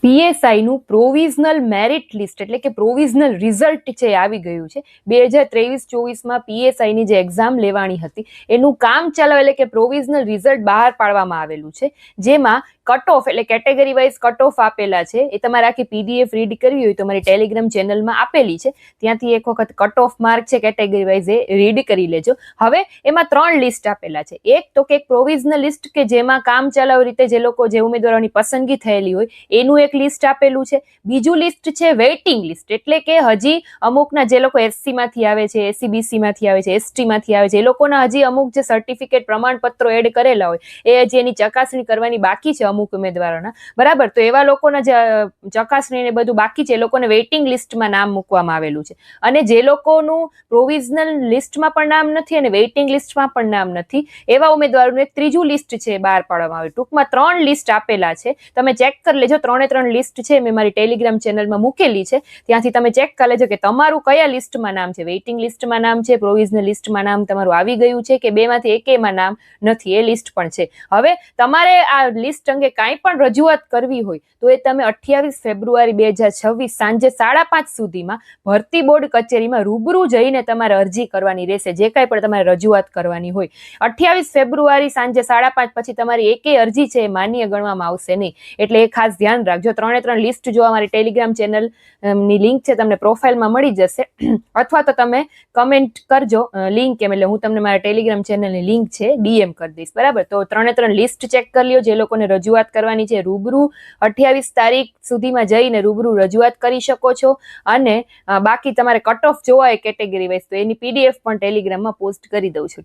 PSI નું provisional merit list એટલે કે પ્રોવિઝનલ રિઝલ્ટ છે આવી ગયું છે. 2023-24માં પીએસઆઈ ની જે એક્ઝામ લેવાની હતી એનું કામ ચાલુ એટલે કે પ્રોવિઝનલ રિઝલ્ટ બહાર પાડવામાં આવેલું છે, જેમાં કટ ઓફ એટલે કેટેગરી વાઇઝ કટ ઓફ આપેલા છે. એ તમારે આખી પીડીએફ રીડ કરવી હોય તો મારી ટેલિગ્રામ ચેનલમાં આપેલી છે, ત્યાંથી એક વખત કટ ઓફ માર્ક છે કેટેગરી વાઇઝ એ રીડ કરી લેજો. હવે એમાં 3 લિસ્ટ આપેલા છે. એક તો કે પ્રોવિઝનલ લિસ્ટ કે જેમાં કામ ચાલુ રીતે જે લોકો જે ઉમેદવારોની પસંદગી થયેલી હોય એનું એક લિસ્ટ આપેલું છે. બીજું લિસ્ટ છે વેઇટિંગ લિસ્ટ એટલે કે હજી અમુકના જે લોકો એસસી માંથી આવે છે, એસસીબીસી માંથી આવે છે, એસટી માંથી આવે છે, એ લોકોના હજી અમુક જે સર્ટિફિકેટ પ્રમાણપત્રો એડ કરેલા હોય એ હજી એની ચકાસણી કરવાની બાકી છે અમુક ઉમેદવારોના, બરાબર. તો એવા લોકોના જે ચકાસણી ને બધું બાકી છે એ લોકોને વેઇટિંગ લિસ્ટમાં નામ મૂકવામાં આવેલું છે. અને જે લોકોનું પ્રોવિઝનલ લિસ્ટમાં પણ નામ નથી અને વેઇટિંગ લિસ્ટમાં પણ નામ નથી એવા ઉમેદવારોનું એક ત્રીજું લિસ્ટ છે બહાર પાડવામાં આવ્યું. ટૂંકમાં 3 લિસ્ટ આપેલા છે, તમે ચેક કરી લેજો. 3 લિસ્ટ છે મેં મારી ટેલિગ્રામ ચેનલમાં મૂકેલી છે, ત્યાંથી તમે ચેક કરી લેજો કે તમારું કયા લિસ્ટમાં નામ છે, વેઇટિંગ લિસ્ટમાં નામ છે, પ્રોવિઝનલ લિસ્ટમાં નામ તમારું આવી ગયું છે કે બેમાંથી એકેયમાં નામ નથી, એ લિસ્ટ પણ છે. હવે તમારે આ લિસ્ટ અંગે કાંઈ પણ રજૂઆત કરવી હોય તો એ તમે 28 ફેબ્રુઆરી 2026 સાંજે 5:30 સુધીમાં ભરતી બોર્ડ કચેરીમાં રૂબરૂ જઈને તમારે અરજી કરવાની રહેશે, જે કાંઈ પણ તમારે રજૂઆત કરવાની હોય. 28 ફેબ્રુઆરી સાંજે 5:30 પછી તમારી એકેય અરજી છે એ માન્ય ગણવામાં આવશે નહીં, એટલે એ ખાસ ધ્યાન રાખજો. 3 લિસ્ટ જોવા મારી ટેલિગ્રામ ચેનલ ની લિંક છે તમને પ્રોફાઇલમાં મળી જશે, અથવા તો તમે કમેન્ટ કરજો લિંક એમ, એટલે હું તમને મારા ટેલિગ્રામ ચેનલની લિંક છે ડીએમ કરી દઈશ, બરાબર. તો 3 લિસ્ટ ચેક કરી લ્યો. જે લોકોને રજૂઆત કરવાની છે રૂબરૂ 28 તારીખ સુધીમાં જઈને રૂબરૂ રજૂઆત કરી શકો છો. અને બાકી તમારે કટ ઓફ જોવા હોય કેટેગરી વાઇઝ તો એની પીડીએફ પણ ટેલિગ્રામમાં પોસ્ટ કરી દઉં છું.